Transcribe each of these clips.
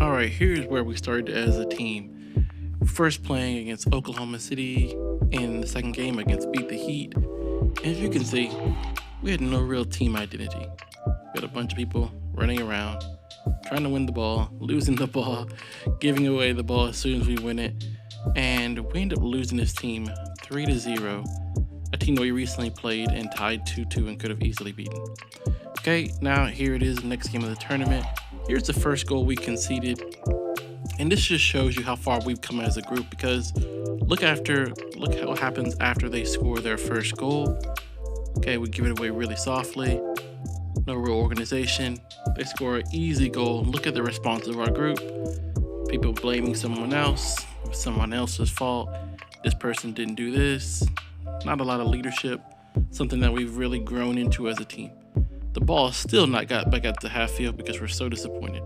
All right, here's where we started as a team. First playing against Oklahoma City in the second game against Beat the Heat. As you can see, we had no real team identity. We had a bunch of people running around, trying to win the ball, losing the ball, giving away the ball as soon as we win it. And we ended up losing this team 3-0, a team that we recently played and tied 2-2 and could have easily beaten. Okay, now here it is, next game of the tournament. Here's the first goal we conceded. And this just shows you how far we've come as a group, because look what happens after they score their first goal. Okay, we give it away really softly. No real organization. They score an easy goal. Look at the response of our group. People blaming someone else. Someone else's fault. This person didn't do this. Not a lot of leadership. Something that we've really grown into as a team. The ball still not got back at the half field because we're so disappointed.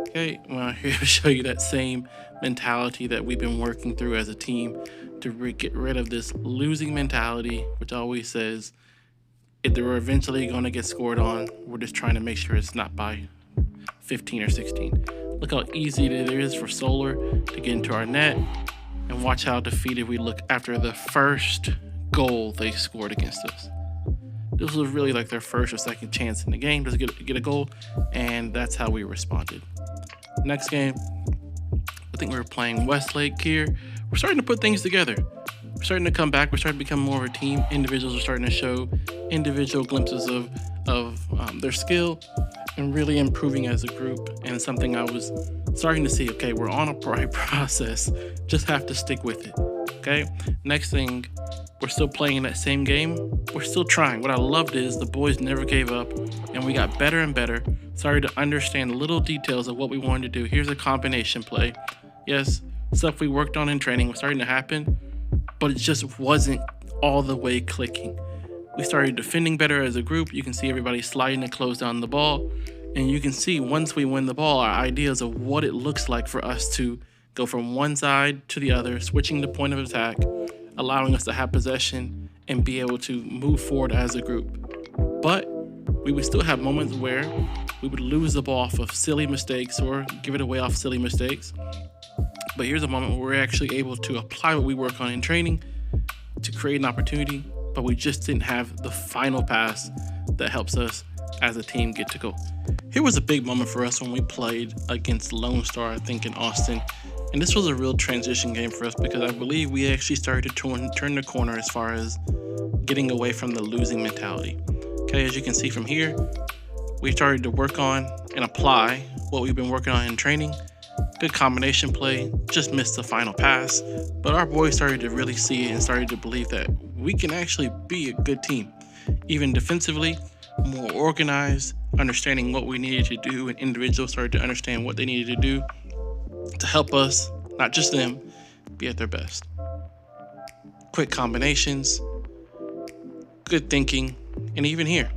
Okay, well, here to show you that same mentality that we've been working through as a team to get rid of this losing mentality, which always says if they're eventually going to get scored on, we're just trying to make sure it's not by 15 or 16. Look how easy it is for Solar to get into our net, and watch how defeated we look after the first goal they scored against us. This was really like their first or second chance in the game to get a goal, and that's how we responded. Next game, I think we were playing Westlake here. We're starting to put things together. We're starting to come back. We're starting to become more of a team. Individuals are starting to show individual glimpses of their skill and really improving as a group. And something I was starting to see, okay, we're on a right process. Just have to stick with it, okay? Next thing, we're still playing in that same game. We're still trying. What I loved is the boys never gave up, and we got better and better. Started to understand the little details of what we wanted to do. Here's a combination play. Yes, stuff we worked on in training was starting to happen, but it just wasn't all the way clicking. We started defending better as a group. You can see everybody sliding and close down the ball. And you can see once we win the ball, our ideas of what it looks like for us to go from one side to the other, switching the point of attack, allowing us to have possession and be able to move forward as a group. But we would still have moments where we would lose the ball off of silly mistakes or give it away off silly mistakes. But here's a moment where we're actually able to apply what we work on in training to create an opportunity, but we just didn't have the final pass that helps us as a team get to goal. Here was a big moment for us when we played against Lone Star, I think in Austin. And this was a real transition game for us because I believe we actually started to turn the corner as far as getting away from the losing mentality. Okay, as you can see from here, we started to work on and apply what we've been working on in training. Good combination play, just missed the final pass, but our boys started to really see it and started to believe that we can actually be a good team. Even defensively, more organized, understanding what we needed to do, and individuals started to understand what they needed to do to help us, not just them, be at their best. Quick combinations, good thinking, and even here,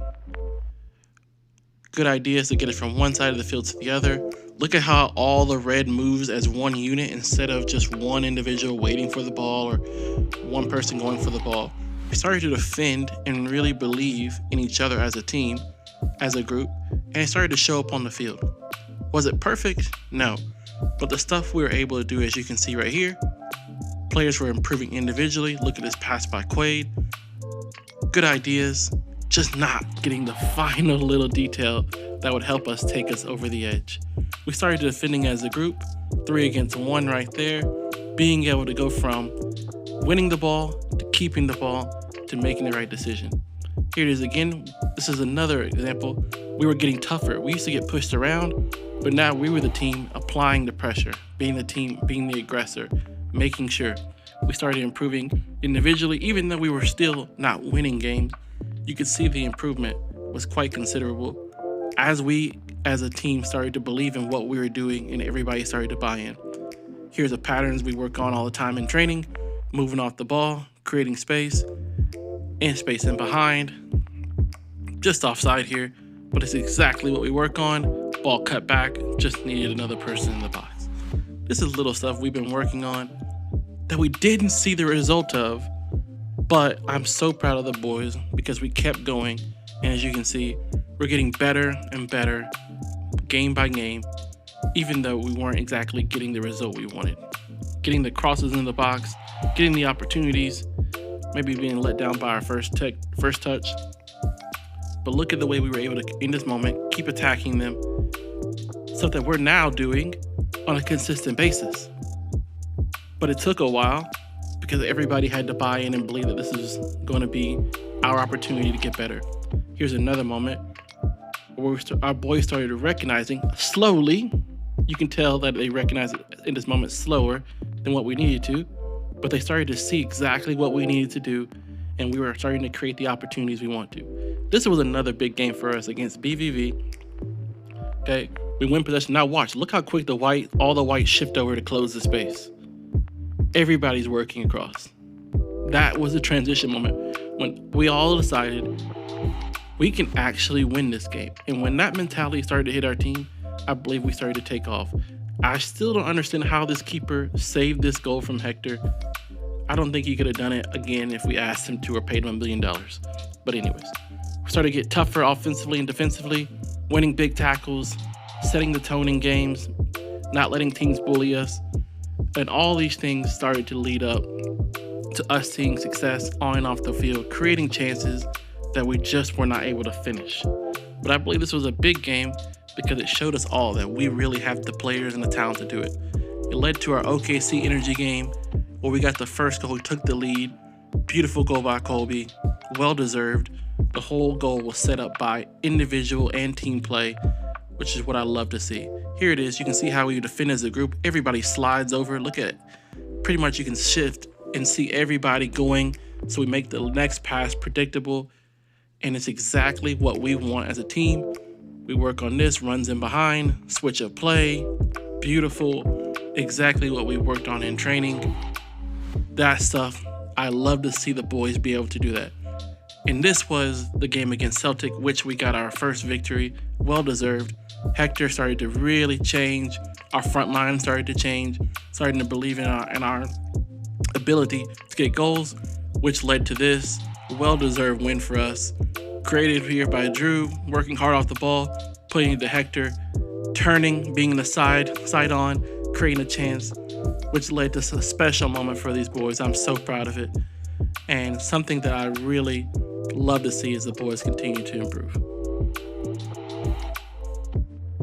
good ideas to get it from one side of the field to the other. Look at how all the red moves as one unit instead of just one individual waiting for the ball or one person going for the ball. We started to defend and really believe in each other as a team, as a group, and it started to show up on the field. Was it perfect? No. But the stuff we were able to do, as you can see right here, players were improving individually. Look at this pass by Quaid. Good ideas, just not getting the final little detail that would help us take us over the edge. We started defending as a group, 3 against 1 right there, being able to go from winning the ball to keeping the ball to making the right decision. Here it is again. This is another example. We were getting tougher. We used to get pushed around, but now we were the team applying the pressure, being the team, being the aggressor, making sure. We started improving individually, even though we were still not winning games. You could see the improvement was quite considerable as we, as a team, started to believe in what we were doing and everybody started to buy in. Here's the patterns we work on all the time in training, moving off the ball, creating space, in space and behind, just offside here, but it's exactly what we work on. Ball cut back, just needed another person in the box. This is little stuff we've been working on that we didn't see the result of, but I'm so proud of the boys because we kept going, and as you can see, we're getting better and better game by game, even though we weren't exactly getting the result we wanted. Getting the crosses in the box, getting the opportunities, maybe being let down by our first touch. But look at the way we were able to, in this moment, keep attacking them. Stuff that we're now doing on a consistent basis. But it took a while because everybody had to buy in and believe that this is going to be our opportunity to get better. Here's another moment where our boys started recognizing slowly. You can tell that they recognize it in this moment slower than what we needed to, but they started to see exactly what we needed to do, and we were starting to create the opportunities we want to. This was another big game for us against BVV. Okay, we win possession. Now watch, look how quick all the white shift over to close the space. Everybody's working across. That was a transition moment when we all decided we can actually win this game. And when that mentality started to hit our team, I believe we started to take off. I still don't understand how this keeper saved this goal from Hector. I don't think he could have done it again if we asked him to or paid him $1 million. But anyways, we started to get tougher offensively and defensively, winning big tackles, setting the tone in games, not letting teams bully us. And all these things started to lead up to us seeing success on and off the field, creating chances that we just were not able to finish. But I believe this was a big game because it showed us all that we really have the players and the talent to do it. It led to our OKC Energy game where we got the first goal, we took the lead. Beautiful goal by Colby, well deserved. The whole goal was set up by individual and team play, which is what I love to see. Here it is, you can see how we defend as a group. Everybody slides over, look at it. Pretty much you can shift and see everybody going, so we make the next pass predictable, and it's exactly what we want as a team. We work on this, runs in behind, switch of play, beautiful, exactly what we worked on in training. That stuff, I love to see the boys be able to do that. And this was the game against Celtic, which we got our first victory, well deserved. Hector started to really change. Our front line started to change, starting to believe in our ability to get goals, which led to this well-deserved win for us. Created here by Drew, working hard off the ball, putting it to Hector, turning, being the side on, creating a chance, which led to a special moment for these boys. I'm so proud of it. And something that I really love to see as the boys continue to improve.